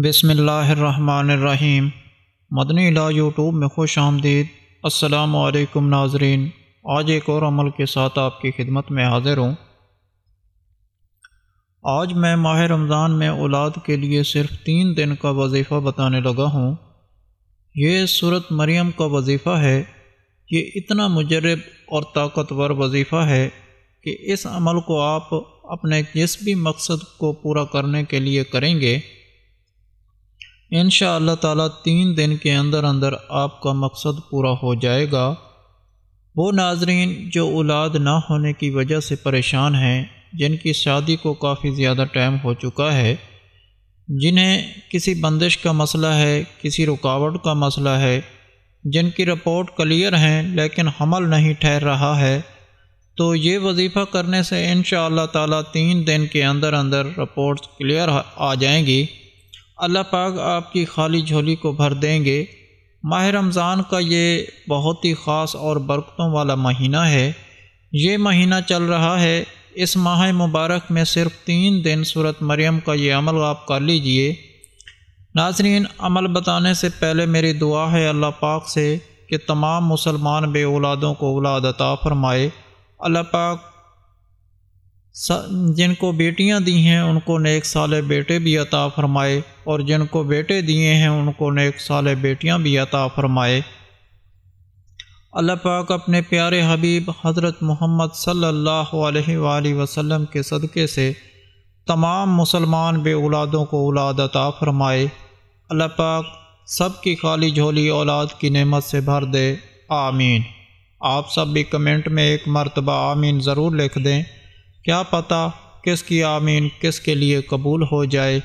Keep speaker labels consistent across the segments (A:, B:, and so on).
A: بسم اللہ الرحمن الرحیم۔ مدنی لا یوٹیوب میں خوش آمدید۔ السلام علیکم ناظرین، آج ایک اور عمل کے ساتھ آپ کی خدمت میں حاضر ہوں۔ آج میں ماہ رمضان میں اولاد کے لیے صرف 3 دن کا وظیفہ بتانے لگا ہوں۔ یہ سورۃ مریم کا وظیفہ ہے۔ یہ اتنا مجرب اور طاقتور وظیفہ ہے کہ اس عمل کو آپ اپنے جس بھی مقصد کو پورا کرنے کے لیے کریں گے، انشاءاللہ تعالیٰ 3 دن کے اندر اندر آپ کا مقصد پورا ہو جائے گا۔ وہ ناظرین جو اولاد نہ ہونے کی وجہ سے پریشان ہیں، جن کی شادی کو کافی زیادہ ٹائم ہو چکا ہے، جنہیں کسی بندش کا مسئلہ ہے، کسی رکاوٹ کا مسئلہ ہے، جن کی رپورٹ کلیئر ہیں لیکن حمل نہیں ٹھہر رہا ہے، تو یہ وظیفہ کرنے سے انشاءاللہ تعالیٰ 3 دن کے اندر اندر رپورٹس کلیئر آ جائیں گی۔ اللہ پاک آپ کی خالی جھولی کو بھر دیں گے۔ ماہ رمضان کا یہ بہت ہی خاص اور برکتوں والا مہینہ ہے۔ یہ مہینہ چل رہا ہے، اس ماہ مبارک میں صرف 3 دن سورۃ مریم کا یہ عمل آپ کر لیجئے۔ ناظرین، عمل بتانے سے پہلے میری دعا ہے اللہ پاک سے کہ تمام مسلمان بے اولادوں کو اولاد عطا فرمائے۔ اللہ پاک جن کو بیٹیاں دی ہیں ان کو نیک صالح بیٹے بھی عطا فرمائے، اور جن کو بیٹے دیے ہیں ان کو نیک صالح بیٹیاں بھی عطا فرمائے۔ اللہ پاک اپنے پیارے حبیب حضرت محمد صلی اللہ علیہ وآلہ وسلم کے صدقے سے تمام مسلمان بے اولادوں کو اولاد عطا فرمائے۔ اللہ پاک سب کی خالی جھولی اولاد کی نعمت سے بھر دے، آمین۔ آپ سب بھی کمنٹ میں ایک مرتبہ آمین ضرور لکھ دیں، کیا پتہ کس کی آمین کس کے لیے قبول ہو جائے،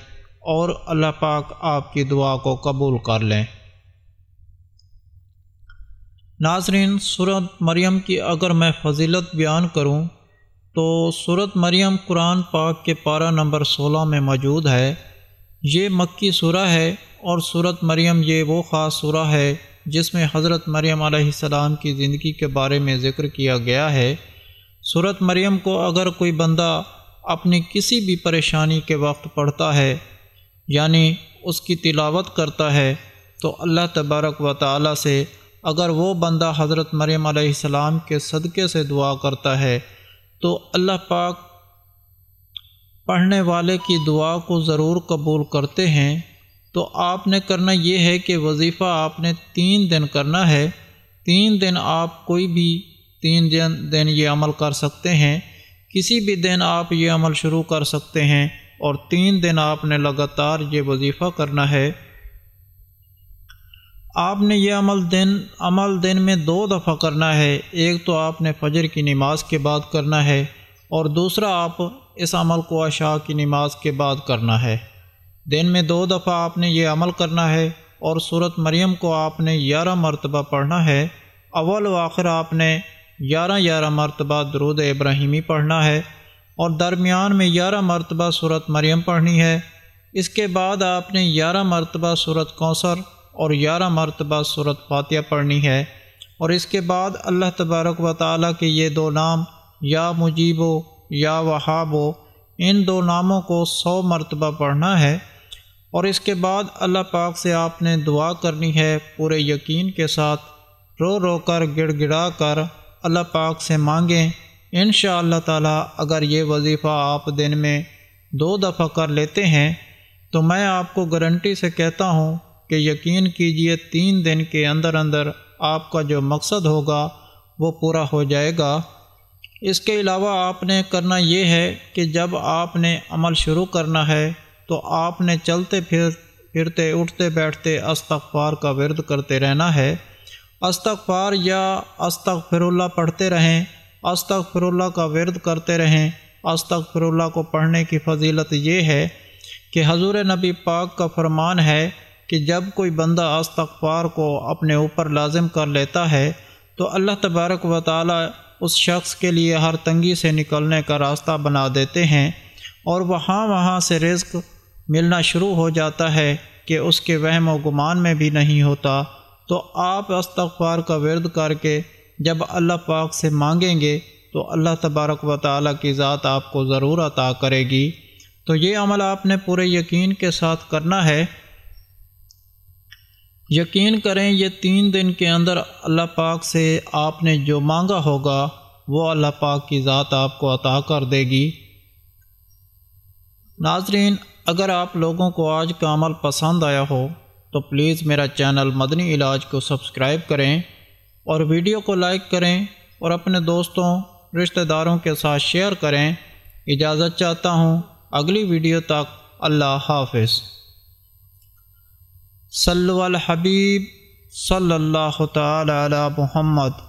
A: اور اللہ پاک آپ کی دعا کو قبول کر لیں۔ ناظرین، سورۃ مریم کی اگر میں فضیلت بیان کروں تو سورۃ مریم قرآن پاک کے پارہ نمبر 16 میں موجود ہے۔ یہ مکی سورہ ہے، اور سورۃ مریم یہ وہ خاص سورہ ہے جس میں حضرت مریم علیہ السلام کی زندگی کے بارے میں ذکر کیا گیا ہے۔ سورۃ مریم کو اگر کوئی بندہ اپنی کسی بھی پریشانی کے وقت پڑھتا ہے، یعنی اس کی تلاوت کرتا ہے، تو اللہ تبارک و تعالی سے اگر وہ بندہ حضرت مریم علیہ السلام کے صدقے سے دعا کرتا ہے تو اللہ پاک پڑھنے والے کی دعا کو ضرور قبول کرتے ہیں۔ تو آپ نے کرنا یہ ہے کہ وظیفہ آپ نے 3 دن کرنا ہے۔ 3 دن آپ کوئی بھی 3 دن یہ عمل کر سکتے ہیں، کسی بھی دن آپ یہ عمل شروع کر سکتے ہیں، اور 3 دن آپ نے لگاتار یہ وظیفہ کرنا ہے۔ آپ نے یہ عمل دن میں 2 دفعہ کرنا ہے۔ ایک تو آپ نے فجر کی نماز کے بعد کرنا ہے، اور دوسرا آپ اس عمل کو عشاء کی نماز کے بعد کرنا ہے۔ دن میں 2 دفعہ آپ نے یہ عمل کرنا ہے، اور سورۃ مریم کو آپ نے 11 مرتبہ پڑھنا ہے۔ اول و آخر آپ نے 11 مرتبہ درود ابراہیمی پڑھنا ہے، اور درمیان میں 11 مرتبہ سورۃ مریم پڑھنی ہے۔ اس کے بعد آپ نے 11 مرتبہ سورۃ کوثر اور 11 مرتبہ سورۃ فاتحہ پڑھنی ہے، اور اس کے بعد اللہ تبارک و تعالیٰ کے یہ 2 نام یا مجیبو یا وہابو، ان 2 ناموں کو 100 مرتبہ پڑھنا ہے۔ اور اس کے بعد اللہ پاک سے آپ نے دعا کرنی ہے پورے یقین کے ساتھ، رو رو کر گڑ گڑا کر اللہ پاک سے مانگیں۔ انشاءاللہ تعالیٰ اگر یہ وظیفہ آپ دن میں 2 دفعہ کر لیتے ہیں تو میں آپ کو گارنٹی سے کہتا ہوں کہ یقین کیجئے 3 دن کے اندر اندر آپ کا جو مقصد ہوگا وہ پورا ہو جائے گا۔ اس کے علاوہ آپ نے کرنا یہ ہے کہ جب آپ نے عمل شروع کرنا ہے تو آپ نے چلتے پھرتے اٹھتے بیٹھتے استغفار کا ورد کرتے رہنا ہے۔ استغفار یا استغفر اللہ پڑھتے رہیں، استغفر اللہ کا ورد کرتے رہیں۔ استغفر اللہ کو پڑھنے کی فضیلت یہ ہے کہ حضور نبی پاک کا فرمان ہے کہ جب کوئی بندہ استغفار کو اپنے اوپر لازم کر لیتا ہے تو اللہ تبارک و تعالی اس شخص کے لیے ہر تنگی سے نکلنے کا راستہ بنا دیتے ہیں، اور وہاں سے رزق ملنا شروع ہو جاتا ہے کہ اس کے وہم و گمان میں بھی نہیں ہوتا۔ تو آپ استغفار کا ورد کر کے جب اللہ پاک سے مانگیں گے تو اللہ تبارک و تعالیٰ کی ذات آپ کو ضرور عطا کرے گی۔ تو یہ عمل آپ نے پورے یقین کے ساتھ کرنا ہے۔ یقین کریں یہ 3 دن کے اندر اللہ پاک سے آپ نے جو مانگا ہوگا وہ اللہ پاک کی ذات آپ کو عطا کر دے گی۔ ناظرین، اگر آپ لوگوں کو آج کا عمل پسند آیا ہو تو پلیز میرا چینل مدنی علاج کو سبسکرائب کریں اور ویڈیو کو لائک کریں اور اپنے دوستوں رشتہ داروں کے ساتھ شیئر کریں۔ اجازت چاہتا ہوں، اگلی ویڈیو تک اللہ حافظ۔ صلو علی الحبیب صلی اللہ تعالی علی محمد۔